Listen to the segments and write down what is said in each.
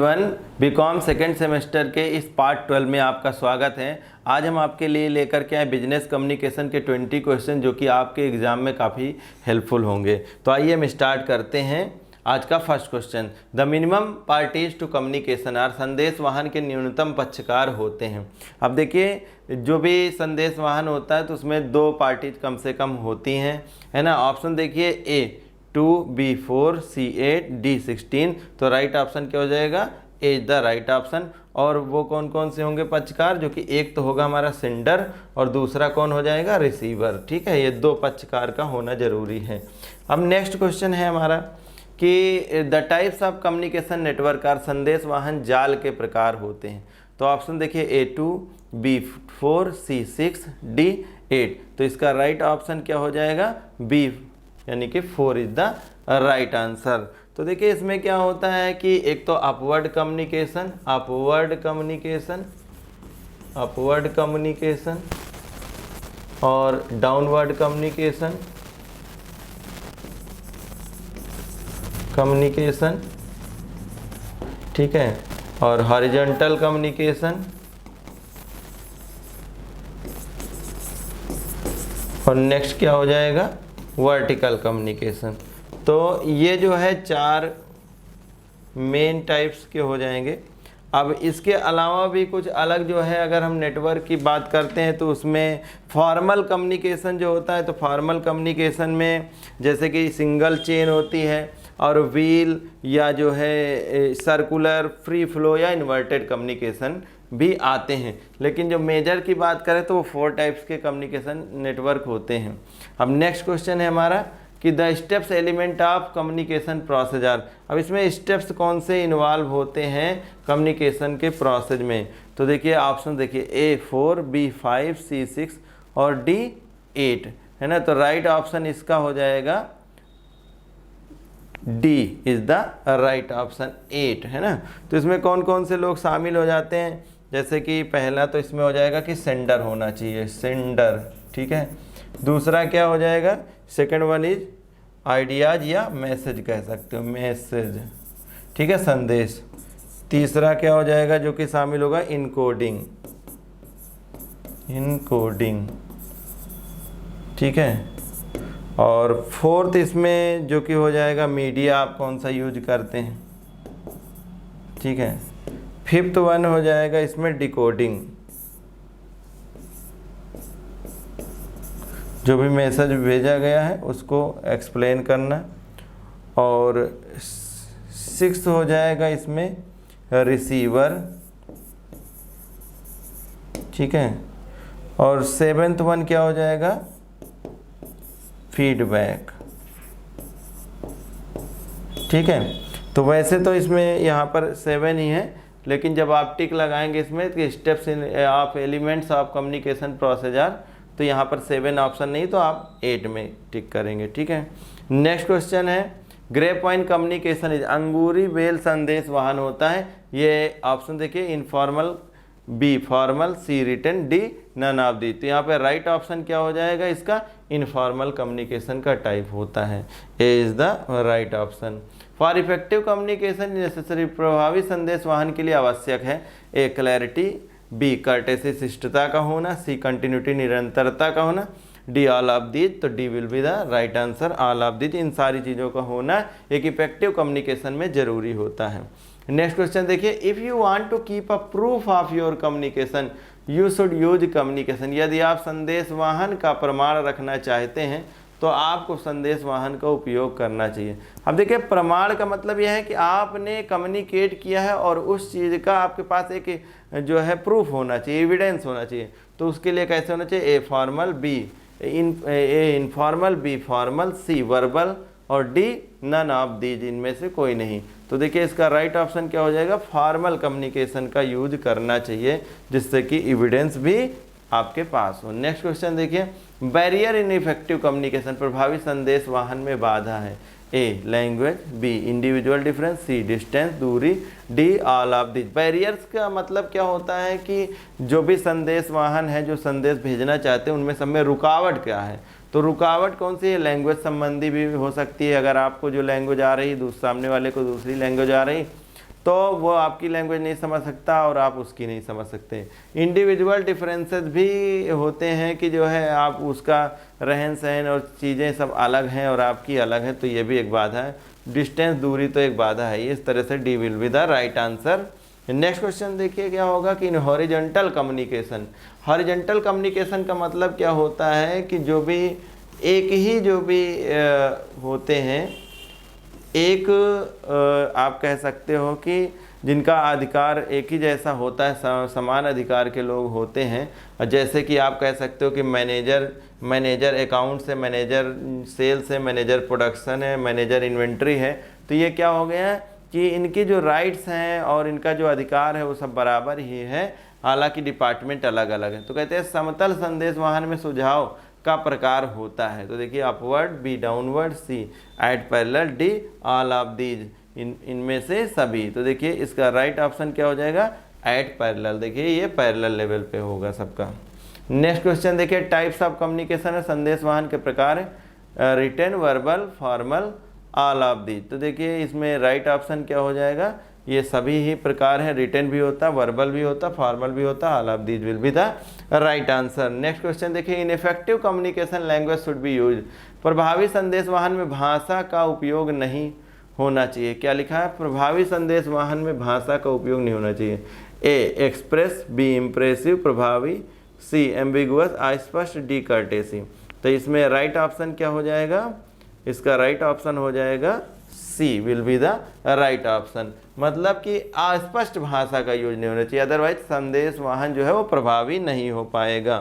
Everyone, BCom second semester के इस part 12 में आपका स्वागत है। आज हम आपके लिए लेकर के आए बिजनेस कम्युनिकेशन के 20 क्वेश्चन जो कि आपके एग्ज़ाम में काफ़ी हेल्पफुल होंगे। तो आइए हम स्टार्ट करते हैं। आज का first question, the minimum parties to communication are, संदेश वाहन के न्यूनतम पक्षकार होते हैं। अब देखिए, जो भी संदेश वाहन होता है तो उसमें दो पार्टीज कम से कम होती हैं, है ना। ऑप्शन देखिए, ए 2, B4, C8, D16। तो राइट ऑप्शन क्या हो जाएगा, ए इज द राइट ऑप्शन। और वो कौन कौन से होंगे पक्षकार, जो कि एक तो होगा हमारा सेंडर और दूसरा कौन हो जाएगा, रिसीवर। ठीक है, ये दो पक्षकार का होना जरूरी है। अब नेक्स्ट क्वेश्चन है हमारा कि the types of communication network are, संदेश वाहन जाल के प्रकार होते हैं। तो ऑप्शन देखिए, A2, B4, C6, D8। तो इसका राइट ऑप्शन क्या हो जाएगा, बी, यानी कि 4 इज द राइट आंसर। तो देखिए इसमें क्या होता है कि एक तो अपवर्ड कम्युनिकेशन और डाउनवर्ड कम्युनिकेशन, ठीक है, और हॉरिजॉन्टल कम्युनिकेशन और नेक्स्ट क्या हो जाएगा, वर्टिकल कम्युनिकेशन। तो ये जो है 4 मेन टाइप्स के हो जाएंगे। अब इसके अलावा भी कुछ अलग जो है, अगर हम नेटवर्क की बात करते हैं तो उसमें फॉर्मल कम्युनिकेशन जो होता है, तो फॉर्मल कम्युनिकेशन में जैसे कि सिंगल चेन होती है और व्हील या जो है सर्कुलर, फ्री फ्लो या इन्वर्टेड कम्युनिकेशन भी आते हैं। लेकिन जो मेजर की बात करें तो वो 4 टाइप्स के कम्युनिकेशन नेटवर्क होते हैं। अब नेक्स्ट क्वेश्चन है हमारा कि the steps element of communication process are. अब इसमें स्टेप्स कौन से इन्वॉल्व होते हैं कम्युनिकेशन के प्रोसेस में। तो देखिए ऑप्शन देखिए, A4, B5, C6 और D8, है ना। तो राइट ऑप्शन इसका हो जाएगा D is the right option, 8, है ना। तो इसमें कौन कौन से लोग शामिल हो जाते हैं, जैसे कि पहला तो इसमें हो जाएगा कि सेंडर होना चाहिए, सेंडर, ठीक है। दूसरा क्या हो जाएगा, सेकंड वन इज आइडियाज या मैसेज कह सकते हो, मैसेज, ठीक है, संदेश। तीसरा क्या हो जाएगा जो कि शामिल होगा, इनकोडिंग, ठीक है। और फोर्थ इसमें जो कि हो जाएगा मीडिया, आप कौन सा यूज करते हैं, ठीक है। फिफ्थ वन हो जाएगा इसमें डिकोडिंग, जो भी मैसेज भेजा गया है उसको एक्सप्लेन करना। और सिक्स्थ हो जाएगा इसमें रिसीवर, ठीक है। और सेवेंथ वन क्या हो जाएगा, फीडबैक, ठीक है। तो वैसे तो इसमें यहाँ पर 7 ही है, लेकिन जब आप टिक लगाएंगे इसमें कि steps of elements of communication process are, तो यहाँ पर 7 ऑप्शन नहीं, तो आप 8 में टिक करेंगे, ठीक है। नेक्स्ट क्वेश्चन है, ग्रेप वाइन कम्युनिकेशन इज, अंगूरी बेल संदेश वाहन होता है। ये ऑप्शन देखिए, informal, B formal, C written, D none of the. तो यहाँ पे राइट ऑप्शन क्या हो जाएगा इसका, इनफॉर्मल कम्युनिकेशन का टाइप होता है, A is the right option. For effective communication necessary, प्रभावी संदेश वाहन के लिए आवश्यक है, ए क्लैरिटी, बी कर्टेसी, शिष्टता का होना, सी कंटिन्यूटी, निरंतरता का होना, डी ऑल ऑफ दीज। तो D will be the right answer, all of these. इन सारी चीज़ों का होना एक इफेक्टिव कम्युनिकेशन में जरूरी होता है। नेक्स्ट क्वेश्चन देखिए, if you want to keep a proof of your communication you should use communication. यदि आप संदेश वाहन का प्रमाण रखना चाहते हैं तो आपको संदेश वाहन का उपयोग करना चाहिए। अब देखिए, प्रमाण का मतलब यह है कि आपने कम्युनिकेट किया है और उस चीज़ का आपके पास एक जो है प्रूफ होना चाहिए, एविडेंस होना चाहिए। तो उसके लिए कैसे होना चाहिए, A formal, B informal, B formal, C verbal और डी नन ऑफ दीज, इनमें से कोई नहीं। तो देखिए इसका राइट ऑप्शन क्या हो जाएगा, फॉर्मल कम्युनिकेशन का यूज करना चाहिए, जिससे कि एविडेंस भी आपके पास हो। नेक्स्ट क्वेश्चन देखिए, बैरियर इन इफेक्टिव कम्युनिकेशन, प्रभावी संदेश वाहन में बाधा है, A language, B individual difference, C distance, दूरी, D all of this. Barriers का मतलब क्या होता है कि जो भी संदेश वाहन है जो संदेश भेजना चाहते हैं उनमें सब में रुकावट क्या है। तो रुकावट कौन सी है, लैंग्वेज संबंधी भी हो सकती है, अगर आपको जो लैंग्वेज आ रही है सामने वाले को दूसरी लैंग्वेज आ रही, तो वो आपकी लैंग्वेज नहीं समझ सकता और आप उसकी नहीं समझ सकते। इंडिविजुअल डिफरेंसेस भी होते हैं कि जो है आप उसका रहन सहन और चीज़ें सब अलग हैं और आपकी अलग है, तो ये भी एक बाधा है। डिस्टेंस, दूरी तो एक बाधा है। इस तरह से D will be the right answer. Next question देखिए क्या होगा कि in horizontal communication, horizontal communication का मतलब क्या होता है कि जो भी एक ही जो भी होते हैं, एक आप कह सकते हो कि जिनका अधिकार एक ही जैसा होता है, समान अधिकार के लोग होते हैं। जैसे कि आप कह सकते हो कि मैनेजर अकाउंट है, मैनेजर सेल्स है, मैनेजर प्रोडक्शन है, मैनेजर इन्वेंट्री है। तो ये क्या हो गया कि इनकी जो राइट्स हैं और इनका जो अधिकार है वो सब बराबर ही है, हालांकि डिपार्टमेंट अलग अलग है। तो कहते हैं समतल संदेश वाहन में सुझाव का प्रकार होता है। तो देखिए upward, B downward, C at parallel, D all of these, इनमें से सभी। तो देखिए इसका राइट ऑप्शन क्या हो जाएगा, एट पैरेलल। देखिए ये पैरेलल लेवल पे होगा सबका। नेक्स्ट क्वेश्चन देखिए टाइप्स ऑफ कम्युनिकेशन है, संदेश वाहन के प्रकार है, written, verbal, formal, all of these. तो देखिए इसमें राइट ऑप्शन क्या हो जाएगा, ये सभी ही प्रकार हैं, रिटन भी होता, वर्बल भी होता, फॉर्मल भी होता, all of these will be the right answer. Next question देखिए in effective communication language should be use, प्रभावी संदेश वाहन में भाषा का उपयोग नहीं होना चाहिए। क्या लिखा है, प्रभावी संदेश वाहन में भाषा का उपयोग नहीं होना चाहिए। ए एक्सप्रेस, बी इम्प्रेसिव, प्रभावी, सी एम्बिगुअस, अस्पष्ट, डी कर्टेसी। तो इसमें राइट ऑप्शन क्या हो जाएगा, इसका राइट ऑप्शन हो जाएगा C will be the right option. मतलब कि अस्पष्ट भाषा का यूज नहीं होना चाहिए, अदरवाइज संदेश वाहन जो है वो प्रभावी नहीं हो पाएगा।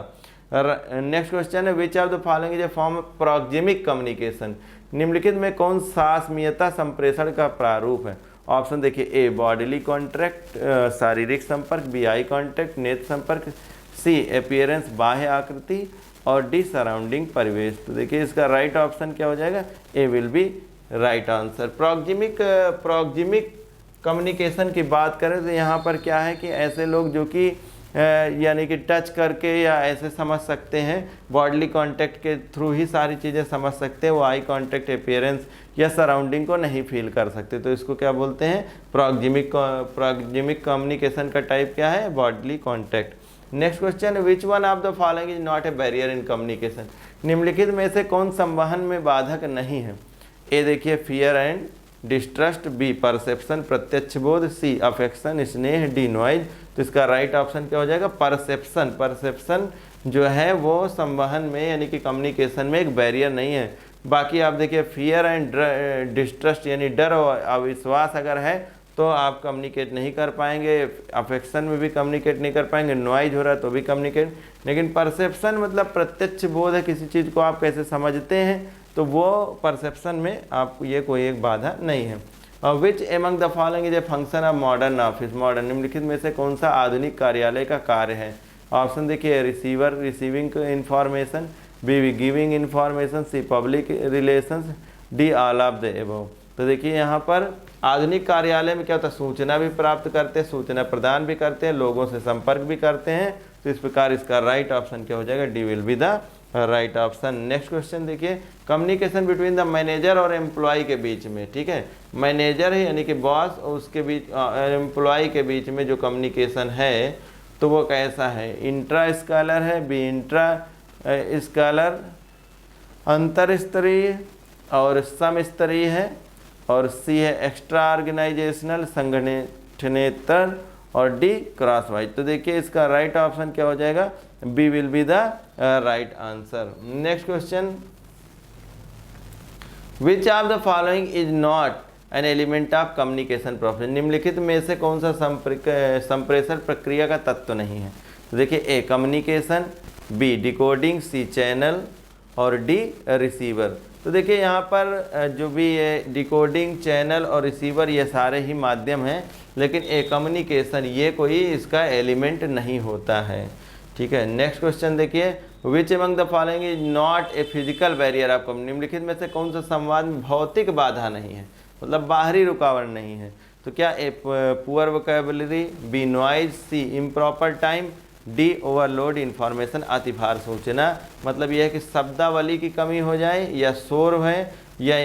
नेक्स्ट क्वेश्चन है which of the following is a form of proxemic communication, निम्नलिखित में कौन सास्मीयता संप्रेषण का प्रारूप है। ऑप्शन देखिए ए बॉडीली कॉन्टैक्ट, शारीरिक संपर्क, बी आई कॉन्टैक्ट, नेत्र संपर्क, सी अपीयरेंस बाह्य आकृति, और डी सराउंडिंग परिवेश। तो देखिए इसका राइट ऑप्शन क्या हो जाएगा, A will be right answer. Proxemic communication की बात करें तो यहाँ पर क्या है कि ऐसे लोग जो कि यानी कि टच करके या ऐसे समझ सकते हैं, बॉडली कांटेक्ट के थ्रू ही सारी चीज़ें समझ सकते हैं, वो आई कांटेक्ट, अपीयरेंस या सराउंडिंग को नहीं फील कर सकते। तो इसको क्या बोलते हैं, प्रोक्सिमिक कम्युनिकेशन का टाइप क्या है, bodily contact. Next question which one of the following is not a barrier in communication, निम्नलिखित में से कौन संवहन में बाधक नहीं है। ए देखिए fear and distrust, B perception प्रत्यक्ष बोध, सी अफेक्शन स्नेह, डी नॉइज। तो इसका राइट ऑप्शन क्या हो जाएगा, परसेप्शन। परसेप्शन जो है वो संवहन में यानी कि कम्युनिकेशन में एक बैरियर नहीं है। बाकी आप देखिए फियर एंड डिस्ट्रस्ट यानी डर और अविश्वास अगर है तो आप कम्युनिकेट नहीं कर पाएंगे, अफेक्शन में भी कम्युनिकेट नहीं कर पाएंगे, नॉइज हो रहा है तो भी कम्युनिकेट। लेकिन परसेप्शन मतलब प्रत्यक्ष बोध है, किसी चीज़ को आप कैसे समझते हैं, तो वो परसेप्शन में आपको ये कोई एक बाधा नहीं है। और which among the following is a function of modern office, modern निम्नलिखित में से कौन सा आधुनिक कार्यालय का कार्य है। ऑप्शन देखिए receiver receiving information, B giving information, C public relations, D all of the above. तो देखिए यहाँ पर आधुनिक कार्यालय में क्या होता है, सूचना भी प्राप्त करते हैं, सूचना प्रदान भी करते हैं, लोगों से संपर्क भी करते हैं। तो इस प्रकार इसका राइट ऑप्शन क्या हो जाएगा, D will be the right option. Next question देखिए कम्युनिकेशन बिटवीन द मैनेजर और एम्प्लॉय के बीच में, ठीक है, मैनेजर है यानी कि बॉस और उसके बीच एम्प्लॉय के बीच में जो कम्युनिकेशन है तो वो कैसा है, इंट्रा स्कॉलर है, बी इंट्रा स्कॉलर, अंतर स्तरीय और सम स्तरीय है, और सी है एक्स्ट्रा ऑर्गेनाइजेशनल संगठनेतर, और डी क्रॉस वाइज। तो देखिए इसका राइट ऑप्शन क्या हो जाएगा, B will be the right answer. Next question which of the following is not an element of communication process, निम्नलिखित में से कौन सा संप्रेषण प्रक्रिया का तत्व नहीं है। तो देखिए ए कम्युनिकेशन, बी डिकोडिंग, सी चैनल, और डी रिसीवर। तो देखिए यहाँ पर जो भी ये डिकोडिंग, चैनल और रिसीवर ये सारे ही माध्यम हैं, लेकिन ए कम्युनिकेशन ये कोई इसका एलिमेंट नहीं होता है, ठीक है। नेक्स्ट क्वेश्चन देखिए which among the following is not a physical barrier of communication, निम्नलिखित में से कौन सा संवाद में भौतिक बाधा नहीं है, मतलब बाहरी रुकावट नहीं है। तो क्या A poor vocabulary, B noise, C improper time, D overload information अतिभार सूचना। मतलब यह है कि शब्दावली की कमी हो जाए, या शोर है, या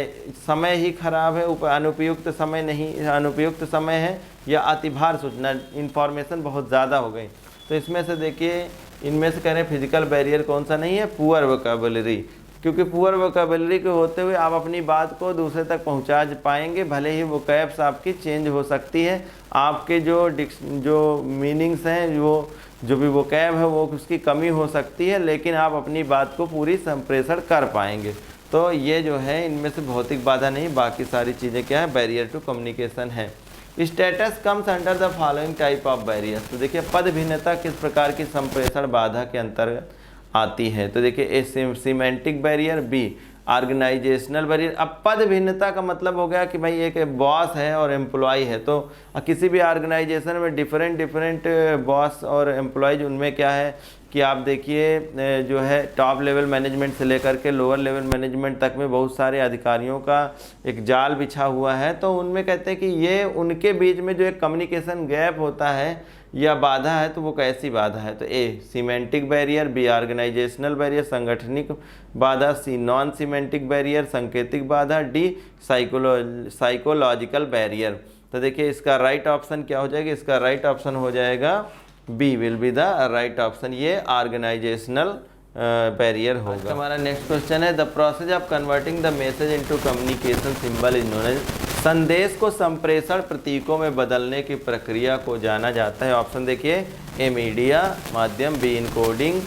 समय ही खराब है, अनुपयुक्त समय नहीं, अनुपयुक्त समय है, या अतिभार सूचना, इन्फॉर्मेशन बहुत ज़्यादा हो गई। तो इसमें से देखिए, इनमें से कह रहे हैं फिजिकल बैरियर कौन सा नहीं है, पुअर वोकैबुलरी, क्योंकि पुअर वोकैबुलरी के होते हुए आप अपनी बात को दूसरे तक पहुंचा पाएंगे, भले ही वोकैब्स आपकी चेंज हो सकती है, आपके जो मीनिंग्स हैं, जो भी वोकैब है वो उसकी कमी हो सकती है, लेकिन आप अपनी बात को पूरी संप्रेषण कर पाएंगे। तो ये जो है इनमें से भौतिक बाधा नहीं, बाकी सारी चीज़ें क्या है, बैरियर टू कम्युनिकेशन है। Status comes under the following type of barriers. तो देखिए पद भिन्नता किस प्रकार की संप्रेषण बाधा के अंतर्गत आती है। तो देखिए A semantic barrier, B organisational barrier. अब पद भिन्नता का मतलब हो गया कि भाई एक बॉस है और एम्प्लॉय है, तो किसी भी ऑर्गेनाइजेशन में डिफरेंट बॉस और एम्प्लॉयज, उनमें क्या है कि आप देखिए जो है टॉप लेवल मैनेजमेंट से लेकर के लोअर लेवल मैनेजमेंट तक में बहुत सारे अधिकारियों का एक जाल बिछा हुआ है। तो उनमें कहते हैं कि ये उनके बीच में जो एक कम्युनिकेशन गैप होता है या बाधा है, तो वो कैसी बाधा है। तो A semantic barrier, B organisational barrier सांगठनिक बाधा, सी नॉन सीमेंटिक बैरियर सांकेतिक बाधा, डी साइकोलॉजिकल बैरियर। तो देखिए इसका राइट ऑप्शन क्या हो जाएगा, इसका राइट ऑप्शन हो जाएगा B will be the right option, ये ऑर्गेनाइजेशनल बैरियर होगा। हमारा नेक्स्ट क्वेश्चन है the process of converting the message into communication symbol is known as. संदेश को संप्रेषण प्रतीकों में बदलने की प्रक्रिया को जाना जाता है। ऑप्शन देखिए, ए मीडिया माध्यम, बी इनकोडिंग,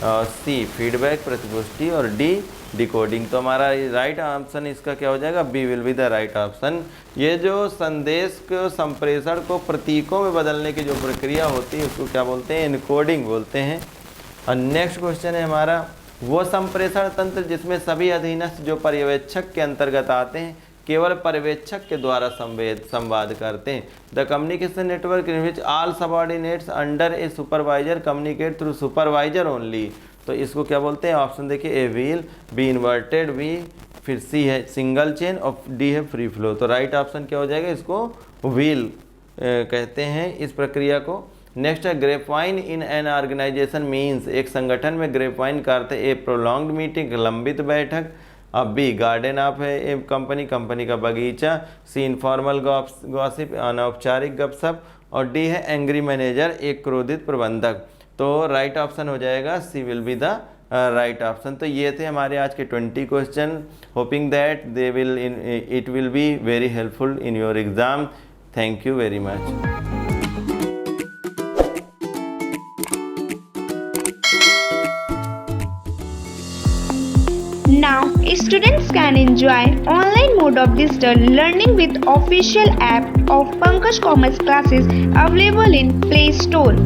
सी फीडबैक प्रतिपुष्टि और डी डिकोडिंग। तो हमारा राइट ऑप्शन इसका क्या हो जाएगा, B will be the right option. ये जो संदेश को संप्रेषण को प्रतीकों में बदलने की जो प्रक्रिया होती है उसको क्या बोलते हैं, इनकोडिंग बोलते हैं। और नेक्स्ट क्वेश्चन है हमारा, वो संप्रेषण तंत्र जिसमें सभी अधीनस्थ जो पर्यवेक्षक के अंतर्गत आते हैं केवल पर्यवेक्षक के द्वारा संवाद करते हैं। The communication network in which all subordinates under a supervisor communicate through supervisor only. तो इसको क्या बोलते हैं, ऑप्शन देखिए, A wheel, B inverted V, फिर सी है सिंगल चेन और डी है फ्री फ्लो। तो राइट ऑप्शन क्या हो जाएगा, इसको व्हील कहते हैं इस प्रक्रिया को। नेक्स्ट है grapevine in an organisation means. एक संगठन में ग्रेपवाइन का अर्थ है ए प्रोलॉन्ग्ड मीटिंग, लंबित बैठक। अब बी गार्डन ऑफ है ए कंपनी का बगीचा, सी इनफॉर्मल गॉसिप अनौपचारिक गपशप और डी है एंग्री मैनेजर एक क्रोधित प्रबंधक। तो राइट ऑप्शन हो जाएगा C will be the right option. तो ये थे हमारे आज के 20 क्वेश्चन। Hoping that it will be very helpful in your exam. Thank you very much. Now, students can enjoy online mode of digital learning with official app of Pankaj Commerce Classes available in Play Store.